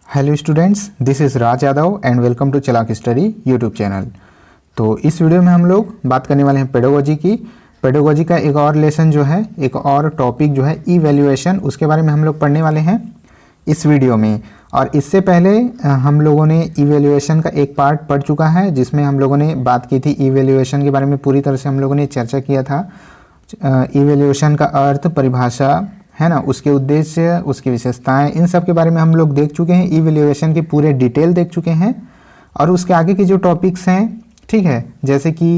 Hello students, this is Raj Yadav and welcome to Chalak study YouTube channel. तो इस video में हम लोग बात करने वाले हैं पेडागोजी की। पेडागोजी का एक और लेसन जो है, एक और टॉपिक जो है इवैल्यूएशन, उसके बारे में हम लोग पढ़ने वाले हैं इस वीडियो में। और इससे पहले हम लोगों ने इवैल्यूएशन का एक पार्ट पढ़ चुका है जिसमें हम लोगों ने बात की थी इवैल्यूएशन के बारे में। पूरी तरह से हम लोगों ने चर्चा किया था इवैल्यूएशन का अर्थ, परिभाषा है ना, उसके उद्देश्य, उसकी विशेषताएं, इन सब के बारे में हम लोग देख चुके हैं। इवैल्यूएशन के पूरे डिटेल देख चुके हैं। और उसके आगे के जो टॉपिक्स हैं, ठीक है, जैसे कि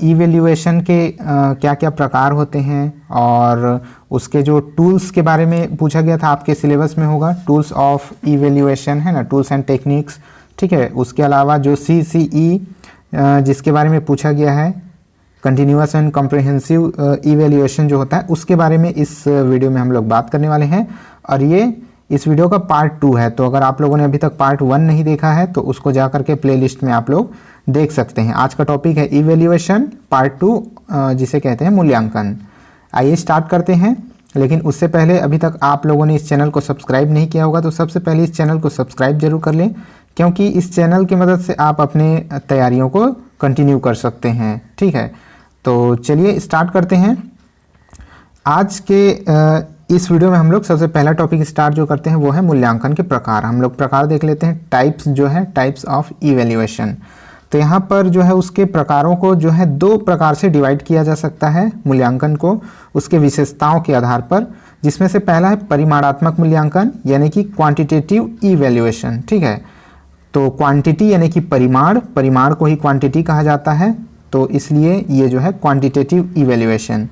इवैल्यूएशन के क्या क्या प्रकार होते हैं और उसके जो टूल्स के बारे में पूछा गया था, आपके सिलेबस में होगा टूल्स ऑफ इवैल्यूएशन, है ना, टूल्स एंड टेक्निक्स, ठीक है। उसके अलावा जो CCE जिसके बारे में पूछा गया है, कंटिन्यूअस एंड कॉम्प्रिहेंसिव इवैल्यूएशन जो होता है, उसके बारे में इस वीडियो में हम लोग बात करने वाले हैं। और ये इस वीडियो का पार्ट 2 है। तो अगर आप लोगों ने अभी तक पार्ट 1 नहीं देखा है तो उसको जा करके प्लेलिस्ट में आप लोग देख सकते हैं। आज का टॉपिक है इवैल्यूएशन पार्ट 2, जिसे कहते हैं मूल्यांकन। आइए स्टार्ट करते हैं। लेकिन उससे पहले अभी तक आप लोगों ने इस चैनल को सब्सक्राइब नहीं किया होगा तो सबसे पहले इस चैनल को सब्सक्राइब जरूर कर लें, क्योंकि इस चैनल की मदद से आप अपने तैयारियों को कंटिन्यू कर सकते हैं, ठीक है। तो चलिए स्टार्ट करते हैं। आज के इस वीडियो में हम लोग सबसे पहला टॉपिक स्टार्ट जो करते हैं वो है मूल्यांकन के प्रकार। हम लोग प्रकार देख लेते हैं, टाइप्स जो है, टाइप्स ऑफ इवैल्यूएशन। तो यहाँ पर जो है उसके प्रकारों को जो है 2 प्रकार से डिवाइड किया जा सकता है मूल्यांकन को, उसके विशेषताओं के आधार पर। जिसमें से पहला है परिमाणात्मक मूल्यांकन, यानी कि क्वांटिटेटिव इवैल्यूएशन, ठीक है। तो क्वांटिटी यानी कि परिमाण, परिमाण को ही क्वांटिटी कहा जाता है, तो इसलिए ये जो है क्वांटिटेटिव इवैल्यूएशन।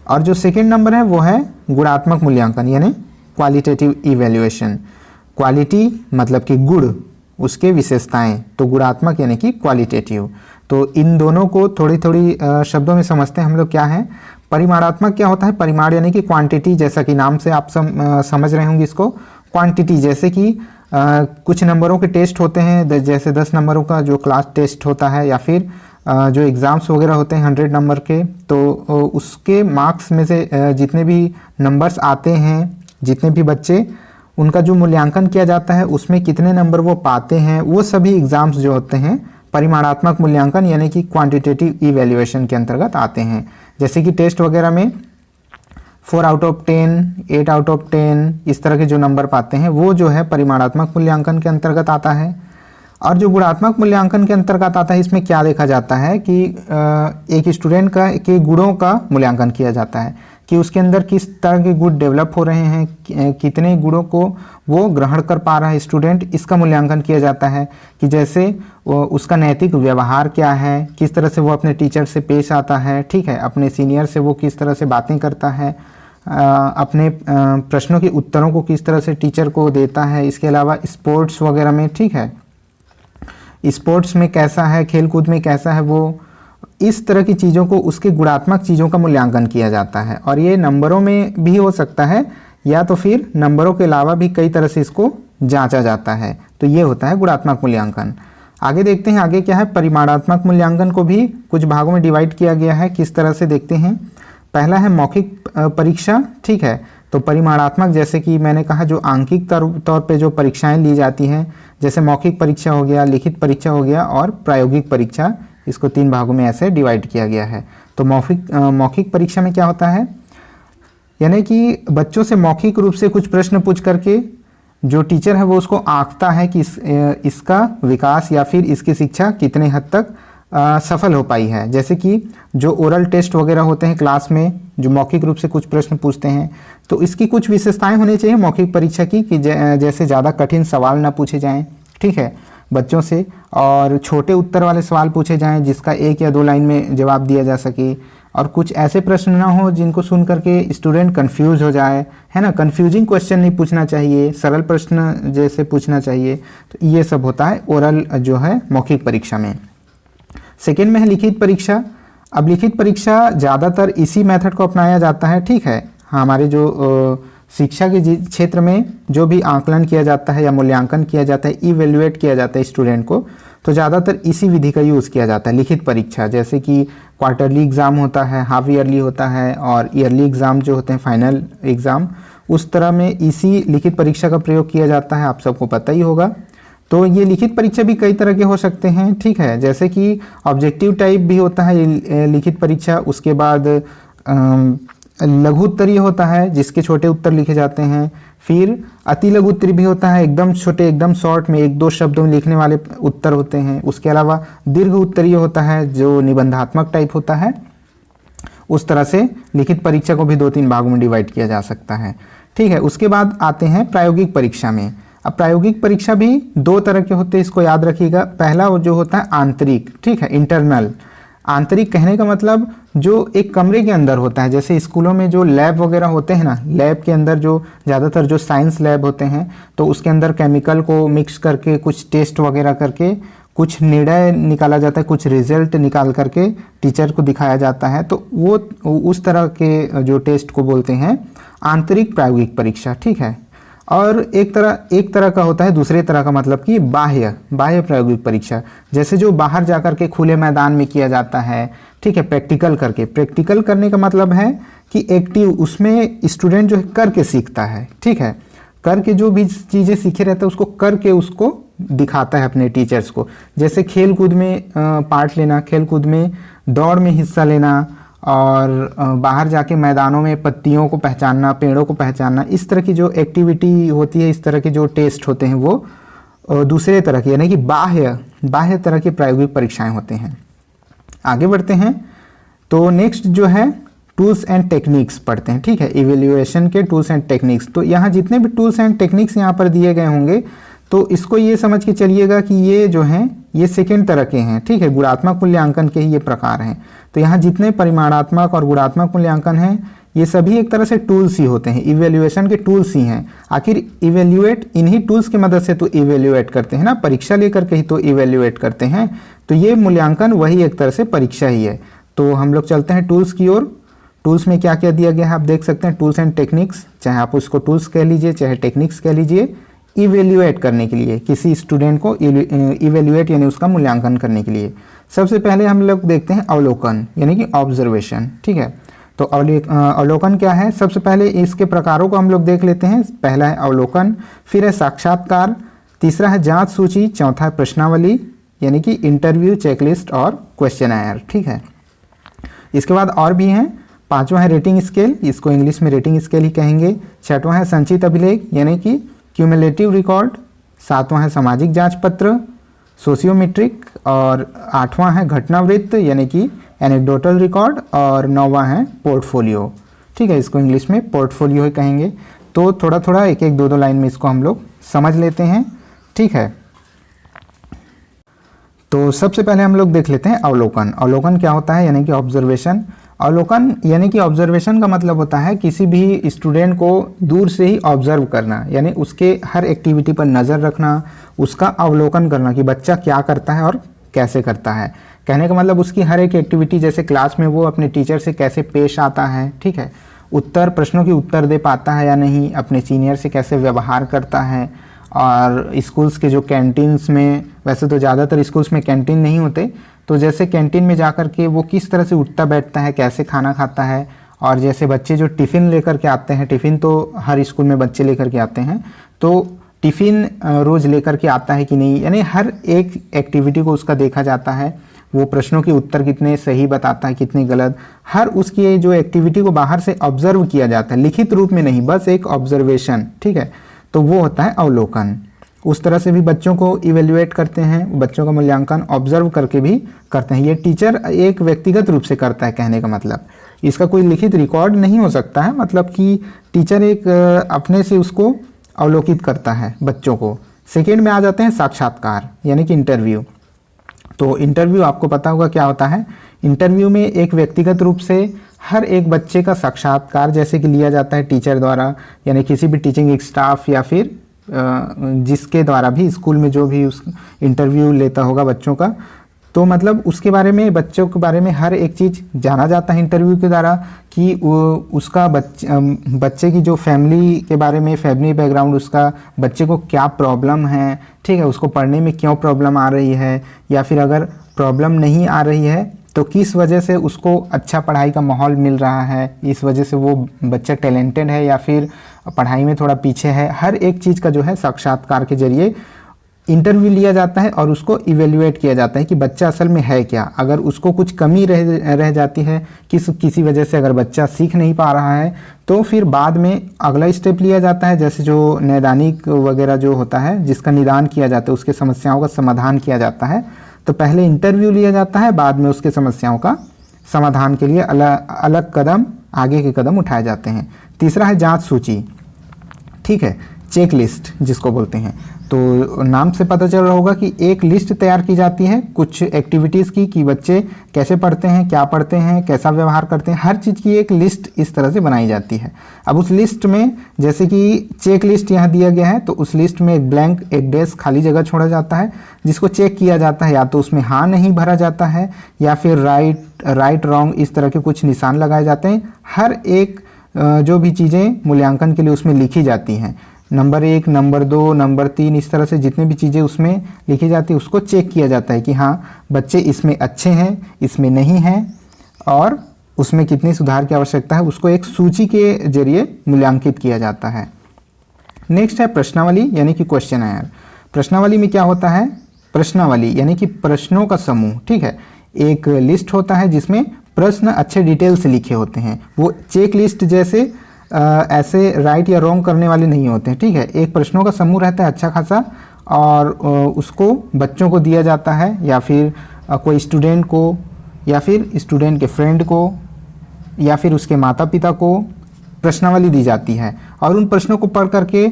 और जो सेकंड नंबर है वो है गुणात्मक मूल्यांकन, यानी क्वालिटेटिव इवैल्यूएशन। क्वालिटी मतलब कि गुण, उसके विशेषताएं, तो गुणात्मक यानी कि क्वालिटेटिव। तो इन दोनों को थोड़ी थोड़ी शब्दों में समझते हैं हम लोग क्या है। परिमाणात्मक क्या होता है? परिमाण यानी कि क्वांटिटी, जैसा कि नाम से आप समझ रहे होंगे इसको। क्वांटिटी जैसे कि कुछ नंबरों के टेस्ट होते हैं, जैसे 10 नंबरों का जो क्लास टेस्ट होता है, या फिर जो एग्ज़ाम्स वगैरह होते हैं 100 नंबर के, तो उसके मार्क्स में से जितने भी नंबर्स आते हैं, जितने भी बच्चे, उनका जो मूल्यांकन किया जाता है उसमें कितने नंबर वो पाते हैं, वो सभी एग्ज़ाम्स जो होते हैं परिमाणात्मक मूल्यांकन यानी कि क्वांटिटेटिव इवैल्यूएशन के अंतर्गत आते हैं। जैसे कि टेस्ट वगैरह में 4 आउट ऑफ 10, 8 आउट ऑफ 10, इस तरह के जो नंबर पाते हैं वो जो है परिमाणात्मक मूल्यांकन के अंतर्गत आता है। और जो गुणात्मक मूल्यांकन के अंतर्गत आता है, इसमें क्या देखा जाता है कि एक स्टूडेंट के गुणों का मूल्यांकन किया जाता है कि उसके अंदर किस तरह के गुण डेवलप हो रहे हैं, कितने गुणों को वो ग्रहण कर पा रहा है स्टूडेंट, इसका मूल्यांकन किया जाता है। कि जैसे उसका नैतिक व्यवहार क्या है, किस तरह से वो अपने टीचर से पेश आता है, ठीक है, अपने सीनियर से वो किस तरह से बातें करता है, अपने प्रश्नों के उत्तरों को किस तरह से टीचर को देता है। इसके अलावा स्पोर्ट्स वगैरह में, ठीक है, स्पोर्ट्स में कैसा है, खेल कूद में कैसा है वो, इस तरह की चीज़ों को, उसके गुणात्मक चीज़ों का मूल्यांकन किया जाता है। और ये नंबरों में भी हो सकता है, या तो फिर नंबरों के अलावा भी कई तरह से इसको जांचा जाता है। तो ये होता है गुणात्मक मूल्यांकन। आगे देखते हैं, आगे क्या है। परिमाणात्मक मूल्यांकन को भी कुछ भागों में डिवाइड किया गया है। किस तरह से देखते हैं। पहला है मौखिक परीक्षा, ठीक है। तो परिमाणात्मक, जैसे कि मैंने कहा, जो आंकिक तौर पे जो परीक्षाएं ली जाती हैं, जैसे मौखिक परीक्षा हो गया, लिखित परीक्षा हो गया और प्रायोगिक परीक्षा, इसको 3 भागों में ऐसे डिवाइड किया गया है। तो मौखिक परीक्षा में क्या होता है, यानी कि बच्चों से मौखिक रूप से कुछ प्रश्न पूछ करके जो टीचर है वो उसको आंकता है कि इसका विकास या फिर इसकी शिक्षा कितने हद तक सफल हो पाई है। जैसे कि जो ओरल टेस्ट वगैरह होते हैं क्लास में, जो मौखिक रूप से कुछ प्रश्न पूछते हैं, तो इसकी कुछ विशेषताएं होनी चाहिए मौखिक परीक्षा की, कि जैसे ज़्यादा कठिन सवाल ना पूछे जाएं, ठीक है, बच्चों से, और छोटे उत्तर वाले सवाल पूछे जाएं जिसका 1 या 2 लाइन में जवाब दिया जा सके। और कुछ ऐसे प्रश्न ना हो जिनको सुन करके स्टूडेंट कंफ्यूज हो जाए, है ना। कंफ्यूजिंग क्वेश्चन नहीं पूछना चाहिए, सरल प्रश्न जैसे पूछना चाहिए। तो ये सब होता है ओरल जो है मौखिक परीक्षा में। सेकेंड में है लिखित परीक्षा। अब लिखित परीक्षा ज़्यादातर इसी मेथड को अपनाया जाता है, ठीक है। हमारे जो शिक्षा के क्षेत्र में जो भी आकलन किया जाता है या मूल्यांकन किया जाता है, इवेल्युएट किया जाता है स्टूडेंट को, तो ज़्यादातर इसी विधि का यूज़ किया जाता है। लिखित परीक्षा जैसे कि क्वार्टरली एग्ज़ाम होता है, हाफ ईयरली होता है, और ईयरली एग्ज़ाम जो होते हैं, फाइनल एग्ज़ाम, उस तरह में इसी लिखित परीक्षा का प्रयोग किया जाता है, आप सबको पता ही होगा। तो ये लिखित परीक्षा भी कई तरह के हो सकते हैं, ठीक है, जैसे कि ऑब्जेक्टिव टाइप भी होता है ये लिखित परीक्षा। उसके बाद लघु उत्तरीय होता है जिसके छोटे उत्तर लिखे जाते हैं। फिर अति लघु उत्तरीय भी होता है, एकदम छोटे एकदम शॉर्ट में 1-2 शब्दों में लिखने वाले उत्तर होते हैं। उसके अलावा दीर्घ उत्तरीय होता है जो निबंधात्मक टाइप होता है। उस तरह से लिखित परीक्षा को भी 2-3 भागों में डिवाइड किया जा सकता है, ठीक है। उसके बाद आते हैं प्रायोगिक परीक्षा में। अब प्रायोगिक परीक्षा भी 2 तरह के होते हैं, इसको याद रखिएगा। पहला जो होता है आंतरिक, ठीक है, इंटरनल। आंतरिक कहने का मतलब जो एक कमरे के अंदर होता है, जैसे स्कूलों में जो लैब वगैरह होते हैं ना, लैब के अंदर जो ज़्यादातर जो साइंस लैब होते हैं तो उसके अंदर केमिकल को मिक्स करके कुछ टेस्ट वगैरह करके कुछ निर्णय निकाला जाता है, कुछ रिजल्ट निकाल करके टीचर को दिखाया जाता है। तो वो उस तरह के जो टेस्ट को बोलते हैं आंतरिक प्रायोगिक परीक्षा, ठीक है। और एक तरह का होता है दूसरे तरह का, मतलब कि बाह्य प्रायोगिक परीक्षा, जैसे जो बाहर जाकर के खुले मैदान में किया जाता है, ठीक है, प्रैक्टिकल करके। प्रैक्टिकल करने का मतलब है कि एक्टिव, उसमें स्टूडेंट जो है करके सीखता है, ठीक है, करके जो भी चीज़ें सीखे रहता है उसको करके उसको दिखाता है अपने टीचर्स को। जैसे खेल कूद में पार्ट लेना, खेल कूद में दौड़ में हिस्सा लेना, और बाहर जाके मैदानों में पत्तियों को पहचानना, पेड़ों को पहचानना, इस तरह की जो एक्टिविटी होती है, इस तरह के जो टेस्ट होते हैं वो दूसरे तरह के, यानी कि बाह्य तरह की प्रायोगिक परीक्षाएं होते हैं। आगे बढ़ते हैं तो नेक्स्ट जो है टूल्स एंड टेक्निक्स पढ़ते हैं, ठीक है, इवेल्युएशन के टूल्स एंड टेक्निक्स। तो यहाँ जितने भी टूल्स एंड टेक्निक्स यहाँ पर दिए गए होंगे तो इसको ये समझ के चलिएगा कि ये जो हैं ये सेकेंड तरह के हैं, ठीक है, गुणात्मक मूल्यांकन के ही ये प्रकार हैं। तो यहाँ जितने परिमाणात्मक और गुणात्मक मूल्यांकन हैं ये सभी एक तरह से टूल्स ही होते हैं, इवेल्युएशन के टूल्स ही हैं। आखिर इवेल्युएट इन्हीं टूल्स की मदद से तो इवेल्युएट करते हैं ना, परीक्षा लेकर के ही तो इवेल्युएट करते हैं। तो ये मूल्यांकन वही एक तरह से परीक्षा ही है। तो हम लोग चलते हैं टूल्स की ओर। टूल्स में क्या क्या दिया गया है आप देख सकते हैं, टूल्स एंड टेक्निक्स, चाहे आप उसको टूल्स कह लीजिए चाहे टेक्निक्स कह लीजिए, इवेल्युएट करने के लिए, किसी स्टूडेंट को इवेल्युएट यानी उसका मूल्यांकन करने के लिए। सबसे पहले हम लोग देखते हैं अवलोकन यानी कि ऑब्जर्वेशन, ठीक है। तो अवलोकन क्या है, सबसे पहले इसके प्रकारों को हम लोग देख लेते हैं। पहला है अवलोकन, फिर है साक्षात्कार, तीसरा है जांच सूची, चौथा है प्रश्नावली यानी कि इंटरव्यू, चेकलिस्ट और क्वेश्चनआयर, ठीक है। इसके बाद और भी हैं, पांचवा है रेटिंग स्केल, इसको इंग्लिश में रेटिंग स्केल ही कहेंगे। छठवां है संचित अभिलेख यानी कि क्यूमुलेटिव रिकॉर्ड, सातवां है सामाजिक जांच पत्र, सोशियोमेट्रिक, और आठवां है घटनावृत्त यानी कि एनेक्डोटल रिकॉर्ड, और नौवां है पोर्टफोलियो, ठीक है, इसको इंग्लिश में पोर्टफोलियो ही कहेंगे। तो थोड़ा थोड़ा एक एक दो लाइन में इसको हम लोग समझ लेते हैं, ठीक है। तो सबसे पहले हम लोग देख लेते हैं अवलोकन। अवलोकन क्या होता है यानी कि ऑब्जर्वेशन। अवलोकन यानी कि ऑब्जर्वेशन का मतलब होता है किसी भी स्टूडेंट को दूर से ही ऑब्जर्व करना, यानी उसके हर एक्टिविटी पर नज़र रखना, उसका अवलोकन करना कि बच्चा क्या करता है और कैसे करता है। कहने का मतलब उसकी हर एक एक्टिविटी, जैसे क्लास में वो अपने टीचर से कैसे पेश आता है, ठीक है, प्रश्नों की उत्तर दे पाता है या नहीं, अपने सीनियर से कैसे व्यवहार करता है, और स्कूल्स के जो कैंटीन्स में, वैसे तो ज़्यादातर स्कूल्स में कैंटीन नहीं होते, तो जैसे कैंटीन में जाकर के वो किस तरह से उठता बैठता है, कैसे खाना खाता है, और जैसे बच्चे जो टिफ़िन लेकर के आते हैं, टिफ़िन तो हर स्कूल में बच्चे लेकर के आते हैं, तो टिफ़िन रोज़ लेकर के आता है कि नहीं, यानी हर एक एक्टिविटी को उसका देखा जाता है। वो प्रश्नों के उत्तर कितने सही बताता है, कितने गलत, हर उसकी जो एक्टिविटी को बाहर से ऑब्जर्व किया जाता है, लिखित रूप में नहीं, बस एक ऑब्जर्वेशन, ठीक है। तो वो होता है अवलोकन। उस तरह से भी बच्चों को इवेल्युएट करते हैं, बच्चों का मूल्यांकन ऑब्जर्व करके भी करते हैं। ये टीचर एक व्यक्तिगत रूप से करता है, कहने का मतलब इसका कोई लिखित रिकॉर्ड नहीं हो सकता है, मतलब कि टीचर एक अपने से उसको अवलोकित करता है बच्चों को। सेकेंड में आ जाते हैं साक्षात्कार यानी कि इंटरव्यू। तो इंटरव्यू आपको पता होगा क्या होता है। इंटरव्यू में एक व्यक्तिगत रूप से हर एक बच्चे का साक्षात्कार जैसे कि लिया जाता है टीचर द्वारा, यानी किसी भी टीचिंग स्टाफ या फिर जिसके द्वारा भी स्कूल में जो भी उस इंटरव्यू लेता होगा बच्चों का, तो मतलब उसके बारे में, बच्चों के बारे में हर एक चीज़ जाना जाता है इंटरव्यू के द्वारा, कि उसका बच्चे की जो फैमिली के बारे में, फैमिली बैकग्राउंड, उसका बच्चे को क्या प्रॉब्लम है, ठीक है, उसको पढ़ने में क्यों प्रॉब्लम आ रही है, या फिर अगर प्रॉब्लम नहीं आ रही है तो किस वजह से उसको अच्छा पढ़ाई का माहौल मिल रहा है, इस वजह से वो बच्चा टैलेंटेड है या फिर पढ़ाई में थोड़ा पीछे है, हर एक चीज़ का जो है साक्षात्कार के जरिए इंटरव्यू लिया जाता है और उसको इवेल्युएट किया जाता है कि बच्चा असल में है क्या। अगर उसको कुछ कमी रह जाती है, किसी वजह से अगर बच्चा सीख नहीं पा रहा है, तो फिर बाद में अगला स्टेप लिया जाता है, जैसे जो नैदानिक वगैरह जो होता है जिसका निदान किया जाता है, उसके समस्याओं का समाधान किया जाता है। तो पहले इंटरव्यू लिया जाता है, बाद में उसके समस्याओं का समाधान के लिए अलग कदम, आगे के कदम उठाए जाते हैं। तीसरा है जांच सूची, ठीक है, चेक लिस्ट जिसको बोलते हैं। तो नाम से पता चल रहा होगा कि एक लिस्ट तैयार की जाती है कुछ एक्टिविटीज़ की, कि बच्चे कैसे पढ़ते हैं, क्या पढ़ते हैं, कैसा व्यवहार करते हैं, हर चीज़ की एक लिस्ट इस तरह से बनाई जाती है। अब उस लिस्ट में जैसे कि चेक लिस्ट यहाँ दिया गया है, तो उस लिस्ट में एक ब्लैंक, एक डेस्क खाली जगह छोड़ा जाता है जिसको चेक किया जाता है। या तो उसमें हाँ नहीं भरा जाता है, या फिर राइट रॉन्ग इस तरह के कुछ निशान लगाए जाते हैं। हर एक जो भी चीज़ें मूल्यांकन के लिए उसमें लिखी जाती हैं, नंबर 1, नंबर 2, नंबर 3, इस तरह से जितने भी चीज़ें उसमें लिखी जाती है उसको चेक किया जाता है कि हाँ बच्चे इसमें अच्छे हैं, इसमें नहीं हैं, और उसमें कितनी सुधार की आवश्यकता है, उसको एक सूची के जरिए मूल्यांकित किया जाता है। नेक्स्ट है प्रश्नावली यानी कि क्वेश्चनर। प्रश्नावली में क्या होता है? प्रश्नावली यानी कि प्रश्नों का समूह, ठीक है। एक लिस्ट होता है जिसमें प्रश्न अच्छे डिटेल से लिखे होते हैं। वो चेक लिस्ट जैसे ऐसे राइट या रॉन्ग करने वाले नहीं होते हैं, ठीक है। एक प्रश्नों का समूह रहता है अच्छा खासा, और उसको बच्चों को दिया जाता है, या फिर कोई स्टूडेंट को, या फिर स्टूडेंट के फ्रेंड को, या फिर उसके माता पिता को प्रश्नावली दी जाती है। और उन प्रश्नों को पढ़ करके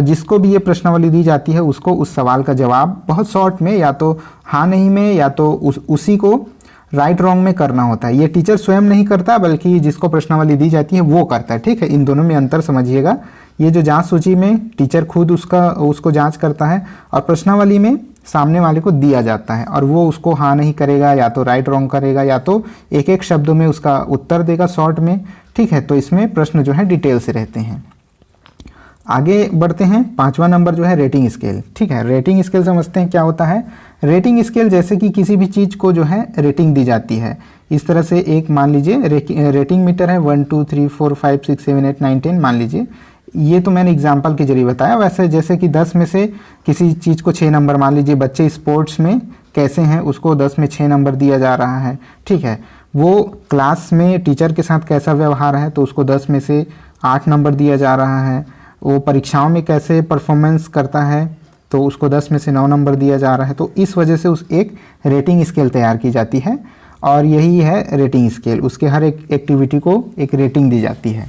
जिसको भी ये प्रश्नावली दी जाती है उसको उस सवाल का जवाब बहुत शॉर्ट में, या तो हाँ नहीं में, या तो उसी को राइट रॉन्ग में करना होता है। ये टीचर स्वयं नहीं करता, बल्कि जिसको प्रश्नावली दी जाती है वो करता है, ठीक है। इन दोनों में अंतर समझिएगा। ये जो जांच सूची में टीचर खुद उसको जांच करता है, और प्रश्नावली में सामने वाले को दिया जाता है और वो उसको हाँ नहीं करेगा, या तो राइट रॉन्ग करेगा, या तो एक एक शब्दों में उसका उत्तर देगा शॉर्ट में, ठीक है। तो इसमें प्रश्न जो है डिटेल से रहते हैं। आगे बढ़ते हैं। 5वां नंबर जो है रेटिंग स्केल, ठीक है। रेटिंग स्केल समझते हैं क्या होता है। रेटिंग स्केल जैसे कि किसी भी चीज़ को जो है रेटिंग दी जाती है। इस तरह से एक मान लीजिए रेटिंग मीटर है, 1 2 3 4 5 6 7 8 9 10 मान लीजिए। ये तो मैंने एग्जाम्पल के जरिए बताया। वैसे जैसे कि 10 में से किसी चीज़ को 6 नंबर, मान लीजिए बच्चे स्पोर्ट्स में कैसे हैं उसको 10 में 6 नंबर दिया जा रहा है, ठीक है। वो क्लास में टीचर के साथ कैसा व्यवहार है तो उसको 10 में से 8 नंबर दिया जा रहा है। वो परीक्षाओं में कैसे परफॉर्मेंस करता है तो उसको 10 में से 9 नंबर दिया जा रहा है। तो इस वजह से उस एक रेटिंग स्केल तैयार की जाती है, और यही है रेटिंग स्केल। उसके हर एक एक्टिविटी को एक रेटिंग दी जाती है।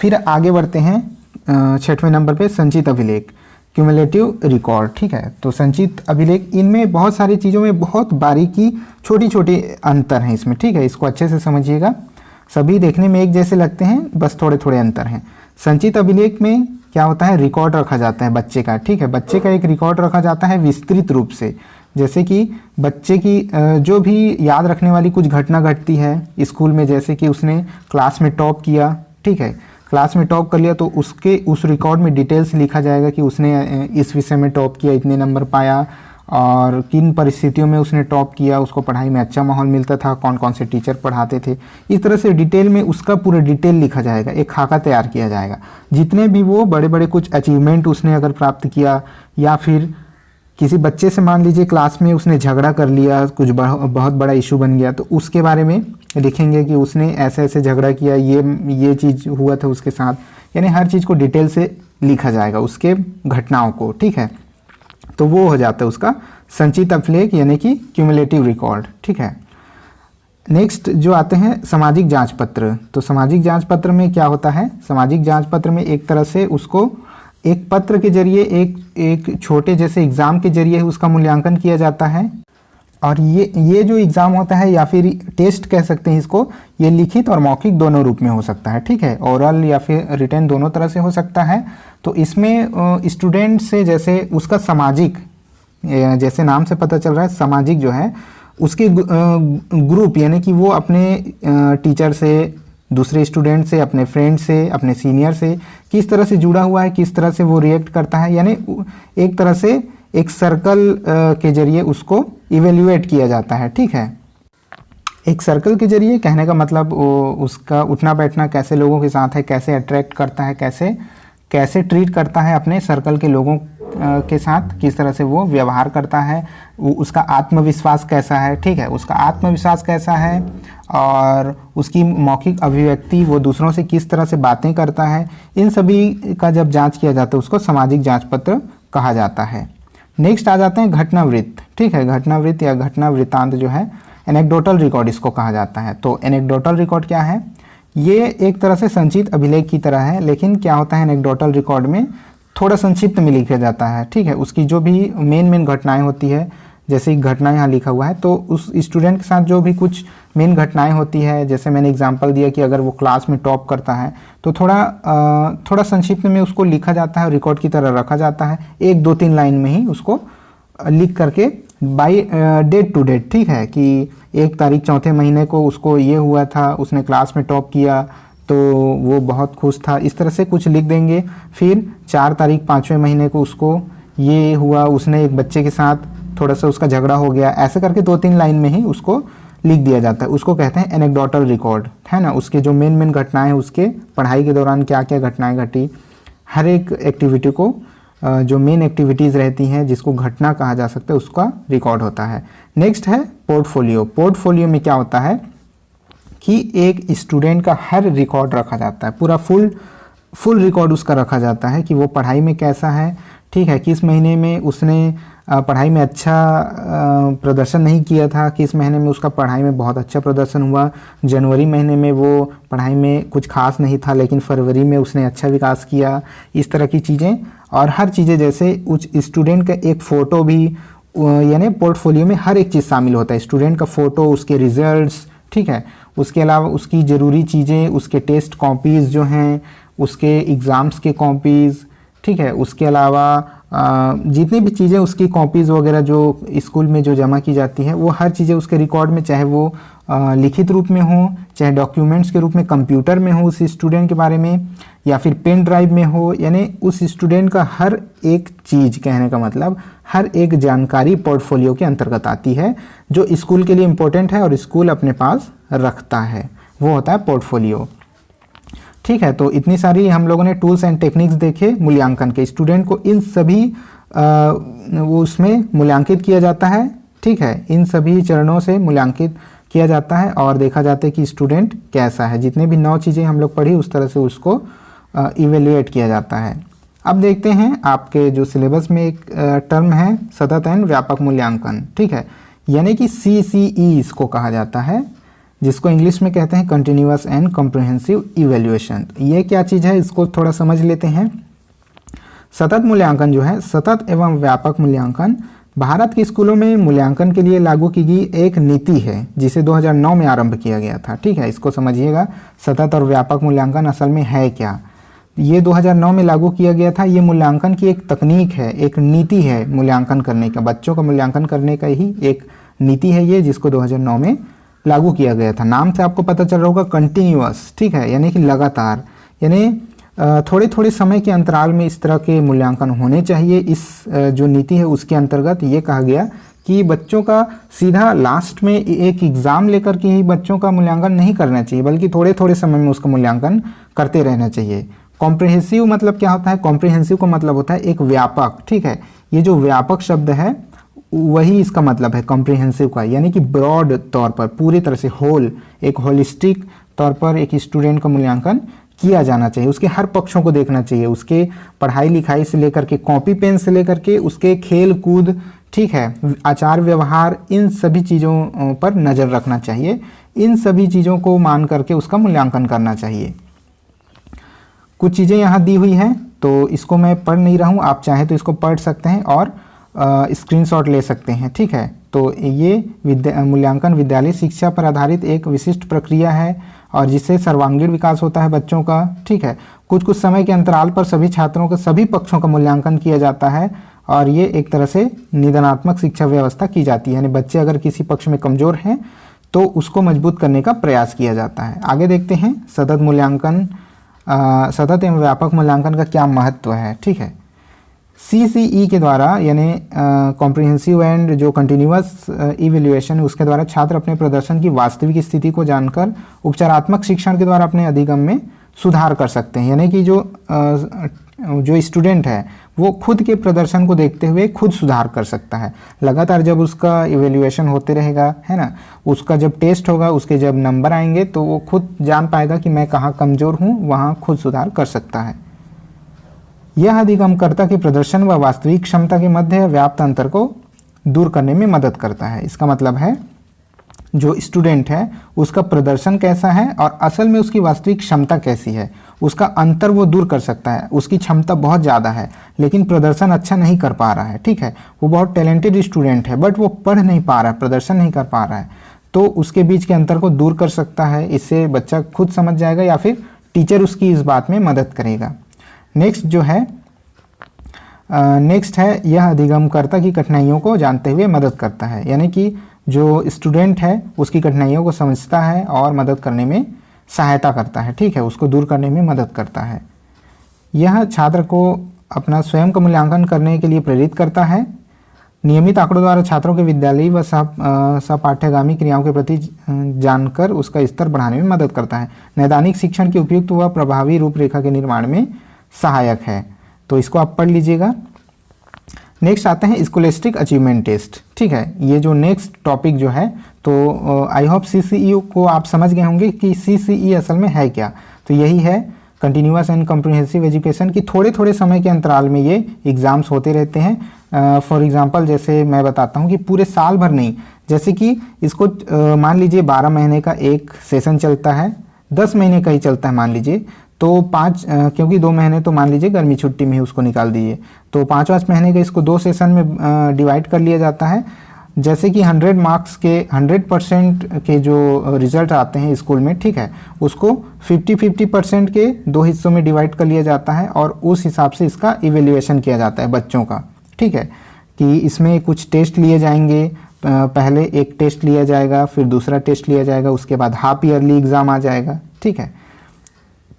फिर आगे बढ़ते हैं 6वें नंबर पे संचित अभिलेख, क्यूमुलेटिव रिकॉर्ड, ठीक है। तो संचित अभिलेख, इनमें बहुत सारी चीज़ों में बहुत बारीकी, छोटी छोटी अंतर हैं इसमें, ठीक है। इसको अच्छे से समझिएगा। सभी देखने में एक जैसे लगते हैं, बस थोड़े थोड़े अंतर हैं। संचित अभिलेख में क्या होता है, रिकॉर्ड रखा जाता है बच्चे का, ठीक है। बच्चे का एक रिकॉर्ड रखा जाता है विस्तृत रूप से, जैसे कि बच्चे की जो भी याद रखने वाली कुछ घटना घटती है स्कूल में, जैसे कि उसने क्लास में टॉप किया, ठीक है, क्लास में टॉप कर लिया, तो उस रिकॉर्ड में डिटेल्स लिखा जाएगा कि उसने इस विषय में टॉप किया, इतने नंबर पाया, और किन परिस्थितियों में उसने टॉप किया, उसको पढ़ाई में अच्छा माहौल मिलता था, कौन कौन से टीचर पढ़ाते थे। इस तरह से डिटेल में उसका पूरा डिटेल लिखा जाएगा, एक खाका तैयार किया जाएगा। जितने भी वो बड़े बड़े कुछ अचीवमेंट उसने अगर प्राप्त किया, या फिर किसी बच्चे से मान लीजिए क्लास में उसने झगड़ा कर लिया, कुछ बहुत बड़ा इशू बन गया, तो उसके बारे में लिखेंगे कि उसने ऐसे ऐसे झगड़ा किया, ये चीज़ हुआ था उसके साथ। यानी हर चीज़ को डिटेल से लिखा जाएगा, उसके घटनाओं को, ठीक है। तो वो हो जाता है उसका संचित अभिलेख यानी कि क्यूमुलेटिव रिकॉर्ड, ठीक है। नेक्स्ट जो आते हैं सामाजिक जांच पत्र। तो सामाजिक जांच पत्र में क्या होता है, सामाजिक जांच पत्र में एक तरह से उसको एक पत्र के जरिए, एक छोटे जैसे एग्ज़ाम के जरिए उसका मूल्यांकन किया जाता है। और ये जो एग्ज़ाम होता है, या फिर टेस्ट कह सकते हैं इसको, ये लिखित और मौखिक दोनों रूप में हो सकता है, ठीक है। ओरल या फिर रिटन दोनों तरह से हो सकता है। तो इसमें स्टूडेंट से जैसे उसका सामाजिक, जैसे नाम से पता चल रहा है, सामाजिक जो है उसके ग्रुप, यानी कि वो अपने टीचर से, दूसरे स्टूडेंट से, अपने फ्रेंड से, अपने सीनियर से किस तरह से जुड़ा हुआ है, किस तरह से वो रिएक्ट करता है, यानी एक तरह से एक सर्कल के जरिए उसको इवेल्युएट किया जाता है, ठीक है। एक सर्कल के जरिए, कहने का मतलब उसका उठना बैठना कैसे लोगों के साथ है, कैसे अट्रैक्ट करता है, कैसे कैसे ट्रीट करता है अपने सर्कल के लोगों के साथ, किस तरह से वो व्यवहार करता है, उसका आत्मविश्वास कैसा है, ठीक है, उसका आत्मविश्वास कैसा है, और उसकी मौखिक अभिव्यक्ति, वो दूसरों से किस तरह से बातें करता है, इन सभी का जब जांच किया जाता है उसको सामाजिक जांच पत्र कहा जाता है। नेक्स्ट आ जाते हैं घटनावृत्त, ठीक है, घटनावृत्त या घटना वृत्तांत जो है, एनेक्डोटल रिकॉर्ड इसको कहा जाता है। तो एनेक्डोटल रिकॉर्ड क्या है? ये एक तरह से संचित अभिलेख की तरह है, लेकिन क्या होता है एनेक्डोटल रिकॉर्ड में थोड़ा संक्षिप्त में लिखा जाता है, ठीक है, उसकी जो भी मेन घटनाएं होती है, जैसे घटना यहाँ लिखा हुआ है, तो उस स्टूडेंट के साथ जो भी कुछ मेन घटनाएं होती है, जैसे मैंने एग्जांपल दिया कि अगर वो क्लास में टॉप करता है तो थोड़ा संक्षिप्त में उसको लिखा जाता है, रिकॉर्ड की तरह रखा जाता है, 1-2-3 लाइन में ही उसको लिख करके बाई डेट टू डेट, ठीक है, कि 1 तारीख चौथे महीने को उसको ये हुआ था, उसने क्लास में टॉप किया तो वो बहुत खुश था, इस तरह से कुछ लिख देंगे। फिर 4 तारीख 5वें महीने को उसको ये हुआ, उसने एक बच्चे के साथ थोड़ा सा उसका झगड़ा हो गया, ऐसे करके 2-3 लाइन में ही उसको लिख दिया जाता है। उसको कहते हैं एनेक्डोटल रिकॉर्ड, है ना। उसके जो मेन घटनाएं, उसके पढ़ाई के दौरान क्या क्या घटनाएं घटी, हर एक एक्टिविटी को जो मेन एक्टिविटीज़ रहती हैं जिसको घटना कहा जा सकता है, उसका रिकॉर्ड होता है। नेक्स्ट है पोर्टफोलियो। पोर्टफोलियो में क्या होता है कि एक स्टूडेंट का हर रिकॉर्ड रखा जाता है, पूरा फुल रिकॉर्ड उसका रखा जाता है कि वो पढ़ाई में कैसा है, ठीक है, किस महीने में उसने पढ़ाई में अच्छा प्रदर्शन नहीं किया था, किस महीने में उसका पढ़ाई में बहुत अच्छा प्रदर्शन हुआ, जनवरी महीने में वो पढ़ाई में कुछ खास नहीं था लेकिन फरवरी में उसने अच्छा विकास किया, इस तरह की चीज़ें। और हर चीज़ें, जैसे उस स्टूडेंट का एक फ़ोटो भी, यानी पोर्टफोलियो में हर एक चीज़ शामिल होता है, स्टूडेंट का फ़ोटो, उसके रिजल्ट्स, ठीक है, उसके अलावा उसकी ज़रूरी चीज़ें, उसके टेस्ट कॉपीज़ जो हैं, उसके एग्ज़ाम्स के कॉपीज़, ठीक है, उसके अलावा जितनी भी चीज़ें उसकी कॉपीज़ वगैरह जो स्कूल में जो जमा की जाती हैं, वो हर चीज़ें उसके रिकॉर्ड में, चाहे वो लिखित रूप में हो, चाहे डॉक्यूमेंट्स के रूप में कंप्यूटर में हो उस स्टूडेंट के बारे में, या फिर पेन ड्राइव में हो, यानी उस स्टूडेंट का हर एक चीज़, कहने का मतलब हर एक जानकारी पोर्टफोलियो के अंतर्गत आती है, जो स्कूल के लिए इम्पोर्टेंट है और स्कूल अपने पास रखता है, वो होता है पोर्टफोलियो, ठीक है। तो इतनी सारी हम लोगों ने टूल्स एंड टेक्निक्स देखे मूल्यांकन के। स्टूडेंट को इन सभी वो उसमें मूल्यांकित किया जाता है, ठीक है, इन सभी चरणों से मूल्यांकित किया जाता है और देखा जाता है कि स्टूडेंट कैसा है। जितने भी 9 चीज़ें हम लोग पढ़ी, उस तरह से उसको इवेल्युएट किया जाता है। अब देखते हैं आपके जो सिलेबस में एक टर्म है सतत एवं व्यापक मूल्यांकन, ठीक है, यानी कि CCE इसको कहा जाता है, जिसको इंग्लिश में कहते हैं कंटिन्यूअस एंड कॉम्प्रिहेंसिव इवेल्युएशन। ये क्या चीज़ है, इसको थोड़ा समझ लेते हैं। सतत मूल्यांकन जो है, सतत एवं व्यापक मूल्यांकन भारत के स्कूलों में मूल्यांकन के लिए लागू की गई एक नीति है, जिसे 2009 में आरंभ किया गया था, ठीक है, इसको समझिएगा। सतत और व्यापक मूल्यांकन असल में है क्या, ये 2009 में लागू किया गया था। ये मूल्यांकन की एक तकनीक है, एक नीति है मूल्यांकन करने का, बच्चों का मूल्यांकन करने का ही एक नीति है ये, जिसको 2009 में लागू किया गया था। नाम से आपको पता चल रहा होगा कंटिन्यूअस, ठीक है, यानी कि लगातार, यानी थोड़े थोड़े समय के अंतराल में इस तरह के मूल्यांकन होने चाहिए। इस जो नीति है उसके अंतर्गत ये कहा गया कि बच्चों का सीधा लास्ट में एक एग्ज़ाम लेकर के ही बच्चों का मूल्यांकन नहीं करना चाहिए, बल्कि थोड़े थोड़े समय में उसका मूल्यांकन करते रहना चाहिए। कॉम्प्रिहेंसिव मतलब क्या होता है, कॉम्प्रिहेंसिव का मतलब होता है एक व्यापक, ठीक है, ये जो व्यापक शब्द है वही इसका मतलब है कॉम्प्रिहेंसिव का, यानी कि ब्रॉड तौर पर, पूरी तरह से होल, एक होलिस्टिक तौर पर एक स्टूडेंट का मूल्यांकन किया जाना चाहिए। उसके हर पक्षों को देखना चाहिए, उसके पढ़ाई लिखाई से लेकर के, कॉपी पेन से लेकर के, उसके खेल कूद, ठीक है, आचार व्यवहार, इन सभी चीज़ों पर नज़र रखना चाहिए। इन सभी चीज़ों को मान करके उसका मूल्यांकन करना चाहिए। कुछ चीज़ें यहाँ दी हुई हैं, तो इसको मैं पढ़ नहीं रहा हूँ, आप चाहें तो इसको पढ़ सकते हैं और स्क्रीनशॉट ले सकते हैं, ठीक है। तो ये मूल्यांकन विद्यालय शिक्षा पर आधारित एक विशिष्ट प्रक्रिया है और जिससे सर्वांगीण विकास होता है बच्चों का, ठीक है। कुछ कुछ समय के अंतराल पर सभी छात्रों के सभी पक्षों का मूल्यांकन किया जाता है और ये एक तरह से निदानात्मक शिक्षा व्यवस्था की जाती है, यानी बच्चे अगर किसी पक्ष में कमज़ोर हैं तो उसको मजबूत करने का प्रयास किया जाता है। आगे देखते हैं सतत मूल्यांकन, सतत एवं व्यापक मूल्यांकन का क्या महत्व है, ठीक है। CCE के द्वारा यानी कॉम्प्रिहेंसिव एंड जो कंटिन्यूअस इवैल्यूएशन है उसके द्वारा छात्र अपने प्रदर्शन की वास्तविक स्थिति को जानकर उपचारात्मक शिक्षण के द्वारा अपने अधिगम में सुधार कर सकते हैं। यानी कि जो स्टूडेंट है वो खुद के प्रदर्शन को देखते हुए खुद सुधार कर सकता है। लगातार जब उसका इवैल्यूएशन होते रहेगा, है ना, उसका जब टेस्ट होगा, उसके जब नंबर आएंगे तो वो खुद जान पाएगा कि मैं कहाँ कमज़ोर हूँ, वहाँ खुद सुधार कर सकता है। यह अधिगमकर्ता के प्रदर्शन व वास्तविक क्षमता के मध्य व्याप्त अंतर को दूर करने में मदद करता है। इसका मतलब है जो स्टूडेंट है उसका प्रदर्शन कैसा है और असल में उसकी वास्तविक क्षमता कैसी है, उसका अंतर वो दूर कर सकता है। उसकी क्षमता बहुत ज़्यादा है लेकिन प्रदर्शन अच्छा नहीं कर पा रहा है, ठीक है, वो बहुत टैलेंटेड स्टूडेंट है बट वो पढ़ नहीं पा रहा है, प्रदर्शन नहीं कर पा रहा है, तो उसके बीच के अंतर को दूर कर सकता है। इससे बच्चा खुद समझ जाएगा या फिर टीचर उसकी इस बात में मदद करेगा। नेक्स्ट है यह अधिगमकर्ता की कठिनाइयों को जानते हुए मदद करता है। यानी कि जो स्टूडेंट है उसकी कठिनाइयों को समझता है और मदद करने में सहायता करता है, ठीक है, उसको दूर करने में मदद करता है। यह छात्र को अपना स्वयं का मूल्यांकन करने के लिए प्रेरित करता है। नियमित आंकड़ों द्वारा छात्रों के विद्यालयी व सहपाठ्यगामी क्रियाओं के प्रति जानकर उसका स्तर बढ़ाने में मदद करता है। नैदानिक शिक्षण की उपयुक्त व प्रभावी रूपरेखा के निर्माण में सहायक है। तो इसको आप पढ़ लीजिएगा। नेक्स्ट आते हैं स्कॉलस्टिक अचीवमेंट टेस्ट, ठीक है। ये जो नेक्स्ट टॉपिक जो है तो आई होप CCE को आप समझ गए होंगे कि CCE असल में है क्या। तो यही है कंटिन्यूअस एंड कॉम्प्रिहेंसिव एजुकेशन की थोड़े थोड़े समय के अंतराल में ये एग्ज़ाम्स होते रहते हैं। फॉर एग्जांपल जैसे मैं बताता हूँ कि पूरे साल भर नहीं, जैसे कि इसको मान लीजिए 12 महीने का एक सेशन चलता है, 10 महीने का ही चलता है मान लीजिए, तो 5 क्योंकि 2 महीने तो मान लीजिए गर्मी छुट्टी में ही उसको निकाल दीजिए, तो 5 महीने के इसको 2 सेशन में डिवाइड कर लिया जाता है। जैसे कि 100 मार्क्स के 100% के जो रिजल्ट आते हैं स्कूल में, ठीक है, उसको 50-50% के 2 हिस्सों में डिवाइड कर लिया जाता है और उस हिसाब से इसका इवैल्यूएशन किया जाता है बच्चों का, ठीक है, कि इसमें कुछ टेस्ट लिए जाएंगे। पहले एक टेस्ट लिया जाएगा, फिर दूसरा टेस्ट लिया जाएगा, उसके बाद हाफ ईयरली एग्ज़ाम आ जाएगा, ठीक है,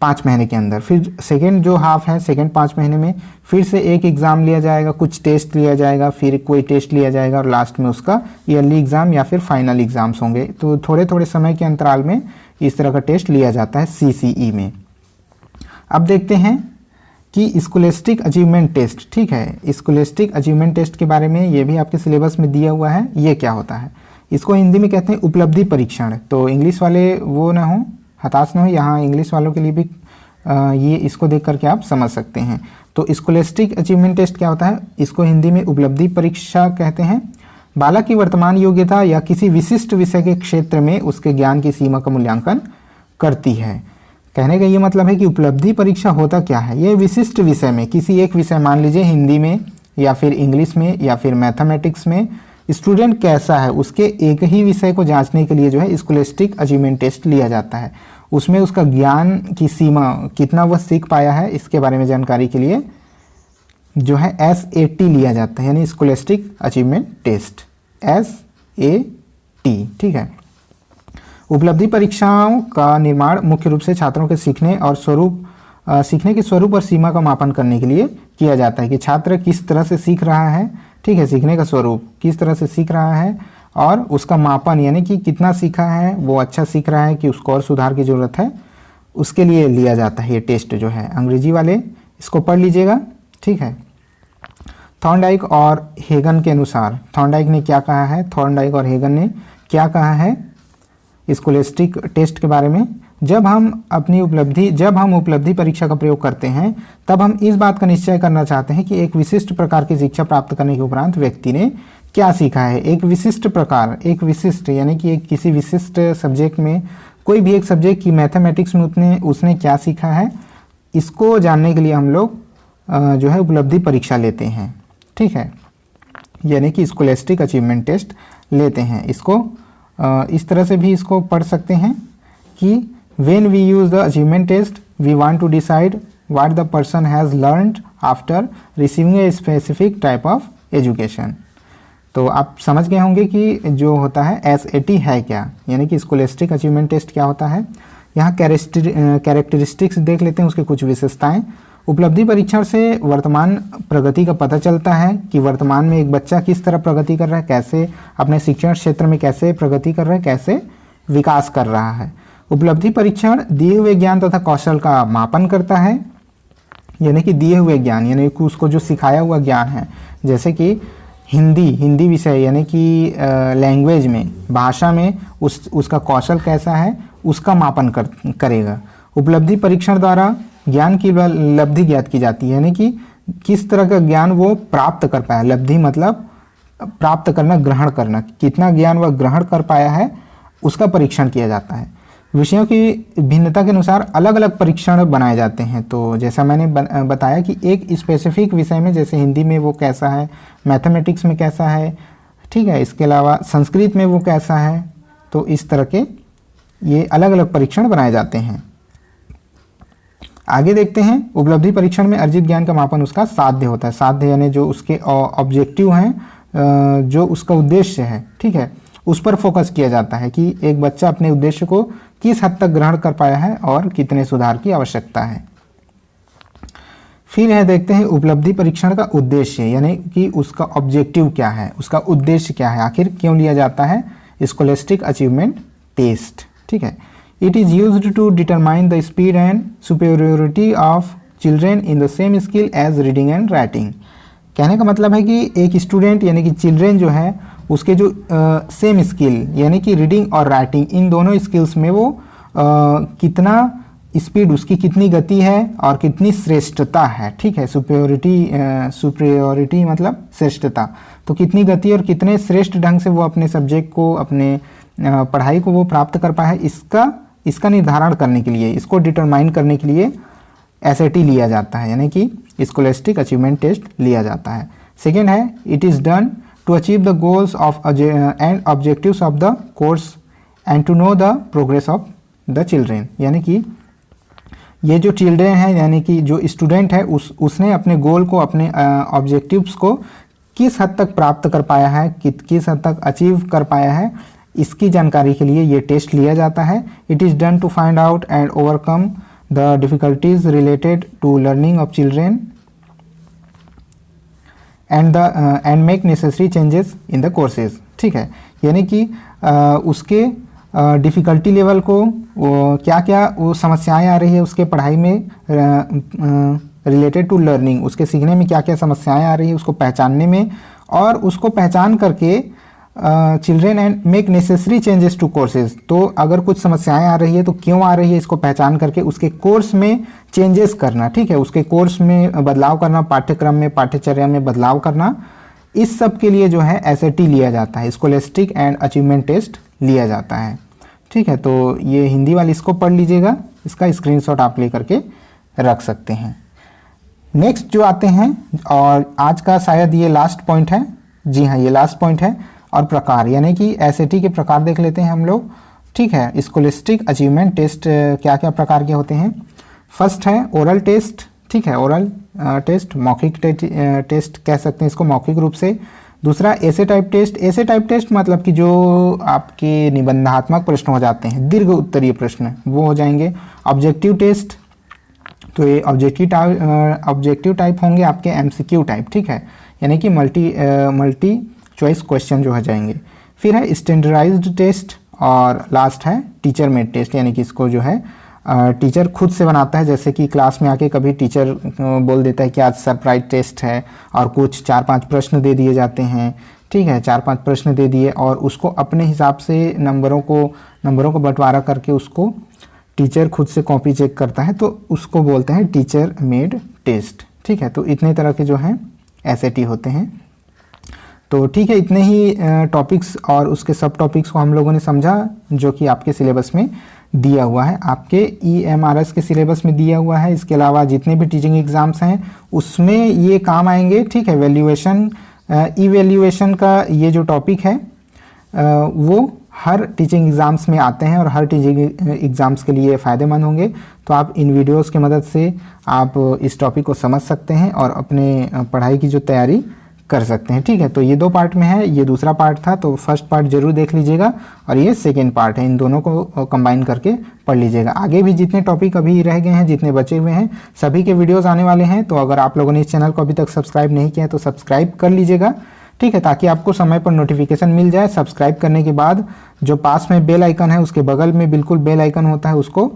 5 महीने के अंदर। फिर सेकेंड जो हाफ है, सेकेंड 5 महीने में फिर से एक एग्ज़ाम लिया जाएगा, कुछ टेस्ट लिया जाएगा, फिर कोई टेस्ट लिया जाएगा और लास्ट में उसका ईयरली एग्ज़ाम या फिर फाइनल एग्ज़ाम्स होंगे। तो थोड़े थोड़े समय के अंतराल में इस तरह का टेस्ट लिया जाता है CCE में। अब देखते हैं कि स्कॉलस्टिक अचीवमेंट टेस्ट, ठीक है, स्कॉलस्टिक अचीवमेंट टेस्ट के बारे में ये भी आपके सिलेबस में दिया हुआ है। ये क्या होता है, इसको हिंदी में कहते हैं उपलब्धि परीक्षण। तो इंग्लिश वाले वो ना हो, हताश न हो, यहाँ इंग्लिश वालों के लिए भी ये इसको देख करके आप समझ सकते हैं। तो स्कॉलस्टिक अचीवमेंट टेस्ट क्या होता है, इसको हिंदी में उपलब्धि परीक्षा कहते हैं। बालक की वर्तमान योग्यता या किसी विशिष्ट विषय के क्षेत्र में उसके ज्ञान की सीमा का मूल्यांकन करती है। कहने का ये मतलब है कि उपलब्धि परीक्षा होता क्या है, ये विशिष्ट विषय में, किसी एक विषय, मान लीजिए हिंदी में या फिर इंग्लिश में या फिर मैथमेटिक्स में स्टूडेंट कैसा है, उसके एक ही विषय को जांचने के लिए जो है स्कॉलस्टिक अचीवमेंट टेस्ट लिया जाता है। उसमें उसका ज्ञान की सीमा कितना वह सीख पाया है इसके बारे में जानकारी के लिए जो है SAT लिया जाता है, यानी स्कॉलस्टिक अचीवमेंट टेस्ट, SAT, ठीक है। उपलब्धि परीक्षाओं का निर्माण मुख्य रूप से छात्रों के सीखने के स्वरूप और सीमा का मापन करने के लिए किया जाता है कि छात्र किस तरह से सीख रहा है, ठीक है, सीखने का स्वरूप किस तरह से सीख रहा है और उसका मापन यानी कि कितना सीखा है, वो अच्छा सीख रहा है कि उसको और सुधार की ज़रूरत है, उसके लिए लिया जाता है ये टेस्ट जो है। अंग्रेजी वाले इसको पढ़ लीजिएगा, ठीक है। थॉर्नडाइक और हेगन के अनुसार, थॉर्नडाइक ने क्या कहा है, थॉर्नडाइक और हेगन ने क्या कहा है स्कॉलस्टिक टेस्ट के बारे में, जब हम उपलब्धि परीक्षा का प्रयोग करते हैं तब हम इस बात का निश्चय करना चाहते हैं कि एक विशिष्ट प्रकार की शिक्षा प्राप्त करने के उपरांत व्यक्ति ने क्या सीखा है। एक विशिष्ट प्रकार, एक विशिष्ट यानी कि एक किसी विशिष्ट सब्जेक्ट में, कोई भी एक सब्जेक्ट की मैथमेटिक्स में उसने क्या सीखा है, इसको जानने के लिए हम लोग जो है उपलब्धि परीक्षा लेते हैं, ठीक है, यानी कि स्कॉलस्टिक अचीवमेंट टेस्ट लेते हैं। इसको इस तरह से भी इसको पढ़ सकते हैं कि when we use the achievement test we want to decide what the person has learned after receiving a specific type of education। तो आप समझ गए होंगे कि जो होता है SAT है क्या, यानी कि स्कॉलस्टिक अचीवमेंट टेस्ट क्या होता है। यहाँ कैरेक्टरिस्टिक्स देख लेते हैं, उसके कुछ विशेषताएं। उपलब्धि परीक्षण से वर्तमान प्रगति का पता चलता है कि वर्तमान में एक बच्चा किस तरह प्रगति कर रहा है, कैसे अपने शिक्षण क्षेत्र में कैसे प्रगति कर रहा है, कैसे विकास कर रहा है। उपलब्धि परीक्षण दिए हुए ज्ञान तथा कौशल का मापन करता है, यानी कि दिए हुए ज्ञान यानी कि उसको जो सिखाया हुआ ज्ञान है, जैसे कि हिंदी विषय यानी कि लैंग्वेज में, भाषा में उसका कौशल कैसा है उसका मापन करेगा। उपलब्धि परीक्षण द्वारा ज्ञान की लब्धि ज्ञात की जाती है, यानी कि किस तरह का ज्ञान वो प्राप्त कर पाया। लब्धि मतलब प्राप्त करना, ग्रहण करना, कितना ज्ञान वह ग्रहण कर पाया है उसका परीक्षण किया जाता है। विषयों की भिन्नता के अनुसार अलग अलग परीक्षण बनाए जाते हैं। तो जैसा मैंने बताया कि एक स्पेसिफिक विषय में, जैसे हिंदी में वो कैसा है, मैथमेटिक्स में कैसा है, ठीक है, इसके अलावा संस्कृत में वो कैसा है, तो इस तरह के ये अलग अलग परीक्षण बनाए जाते हैं। आगे देखते हैं, उपलब्धि परीक्षण में अर्जित ज्ञान का मापन उसका साध्य होता है। साध्य यानी जो उसके ऑब्जेक्टिव हैं, जो उसका उद्देश्य है, ठीक है, उस पर फोकस किया जाता है कि एक बच्चा अपने उद्देश्य को किस हद तक ग्रहण कर पाया है और कितने सुधार की आवश्यकता है। फिर है देखते हैं उपलब्धि परीक्षण का उद्देश्य, यानी कि उसका ऑब्जेक्टिव क्या है, उसका उद्देश्य क्या है, आखिर क्यों लिया जाता है स्कॉलस्टिक अचीवमेंट टेस्ट, ठीक है। It is used to determine the speed and superiority of children in the same skill as reading and writing. कहने का मतलब है कि एक स्टूडेंट यानी कि चिल्ड्रेन जो है उसके जो सेम स्किल यानी कि रीडिंग और राइटिंग, इन दोनों स्किल्स में वो कितना स्पीड, उसकी कितनी गति है और कितनी श्रेष्ठता है, ठीक है। सुपेरियोरिटी मतलब श्रेष्ठता, तो कितनी गति और कितने श्रेष्ठ ढंग से वो अपने सब्जेक्ट को, अपने पढ़ाई को वो प्राप्त कर पाया है, इसका निर्धारण करने के लिए, इसको डिटरमाइन करने के लिए SAT लिया जाता है, यानी कि स्कॉलस्टिक अचीवमेंट टेस्ट लिया जाता है। सेकेंड है, it is done to achieve the goals of and objectives of the course and to know the progress of the children, यानी कि ये जो चिल्ड्रेन है यानी कि जो स्टूडेंट है उसने अपने गोल को, अपने ऑब्जेक्टिव्स को किस हद तक प्राप्त कर पाया है, किस हद तक अचीव कर पाया है, इसकी जानकारी के लिए ये टेस्ट लिया जाता है। It is done to find out and overcome the difficulties related to learning of children and make necessary changes in the courses, ठीक है। यानी कि उसके डिफ़िकल्टी लेवल को, क्या क्या वो समस्याएं आ रही है उसके पढ़ाई में रिलेटेड टू लर्निंग, उसके सीखने में क्या क्या समस्याएं आ रही है उसको पहचानने में, और उसको पहचान करके children and make necessary changes to courses. तो अगर कुछ समस्याएं आ रही है तो क्यों आ रही है इसको पहचान करके उसके कोर्स में चेंजेस करना, ठीक है, उसके कोर्स में बदलाव करना, पाठ्यक्रम में, पाठ्यचर्या में बदलाव करना, इस सब के लिए जो है SAT लिया जाता है, स्कॉलस्टिक एंड अचीवमेंट टेस्ट लिया जाता है, ठीक है। तो ये हिंदी वाली इसको पढ़ लीजिएगा, इसका स्क्रीनशॉट आप ले करके रख सकते हैं। नेक्स्ट जो आते हैं, और आज का शायद ये लास्ट पॉइंट है, जी हाँ ये लास्ट पॉइंट है, और प्रकार, यानी कि SAT के प्रकार देख लेते हैं हम लोग, ठीक है। स्कॉलस्टिक अचीवमेंट टेस्ट क्या क्या प्रकार के होते हैं। फर्स्ट है ओरल टेस्ट, ठीक है, ओरल टेस्ट, मौखिक टेस्ट कह सकते हैं इसको मौखिक रूप से। दूसरा एसे टाइप टेस्ट। एसे टाइप टेस्ट मतलब कि जो आपके निबंधात्मक प्रश्न हो जाते हैं, दीर्घ उत्तरीय प्रश्न, वो हो जाएंगे। ऑब्जेक्टिव टेस्ट, तो ये ऑब्जेक्टिव टाइप होंगे आपके MCQ टाइप, ठीक है, यानी कि मल्टी चॉइस क्वेश्चन जो हो जाएंगे। फिर है स्टैंडर्डाइज्ड टेस्ट, और लास्ट है टीचर मेड टेस्ट, यानी कि इसको जो है टीचर खुद से बनाता है। जैसे कि क्लास में आके कभी टीचर बोल देता है कि आज सरप्राइज टेस्ट है, और कुछ 4-5 प्रश्न दे दिए जाते हैं, ठीक है, 4-5 प्रश्न दे दिए, और उसको अपने हिसाब से नंबरों को बंटवारा करके उसको टीचर खुद से कॉपी चेक करता है, तो उसको बोलते हैं टीचर मेड टेस्ट, ठीक है। तो इतने तरह के जो हैं SAT होते हैं। तो ठीक है, इतने ही टॉपिक्स और उसके सब टॉपिक्स को हम लोगों ने समझा, जो कि आपके सिलेबस में दिया हुआ है, आपके EMRS के सिलेबस में दिया हुआ है। इसके अलावा जितने भी टीचिंग एग्ज़ाम्स हैं उसमें ये काम आएंगे, ठीक है। इवैल्यूएशन का ये जो टॉपिक है वो हर टीचिंग एग्ज़ाम्स में आते हैं, और हर टीचिंग एग्ज़ाम्स के लिए फ़ायदेमंद होंगे। तो आप इन वीडियोज़ की मदद से आप इस टॉपिक को समझ सकते हैं और अपने पढ़ाई की जो तैयारी कर सकते हैं। ठीक है, तो ये 2 पार्ट में है, ये दूसरा पार्ट था, तो फर्स्ट पार्ट जरूर देख लीजिएगा और ये सेकेंड पार्ट है, इन दोनों को कंबाइन करके पढ़ लीजिएगा। आगे भी जितने टॉपिक अभी रह गए हैं, जितने बचे हुए हैं, सभी के वीडियोज़ आने वाले हैं। तो अगर आप लोगों ने इस चैनल को अभी तक सब्सक्राइब नहीं किया है तो सब्सक्राइब कर लीजिएगा। ठीक है, ताकि आपको समय पर नोटिफिकेशन मिल जाए। सब्सक्राइब करने के बाद जो पास में बेल आइकन है, उसके बगल में बिल्कुल बेल आइकन होता है, उसको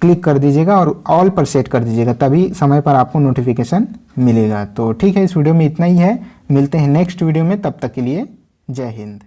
क्लिक कर दीजिएगा और ऑल पर सेट कर दीजिएगा, तभी समय पर आपको नोटिफिकेशन मिलेगा। तो ठीक है, इस वीडियो में इतना ही है, मिलते हैं नेक्स्ट वीडियो में, तब तक के लिए जय हिंद।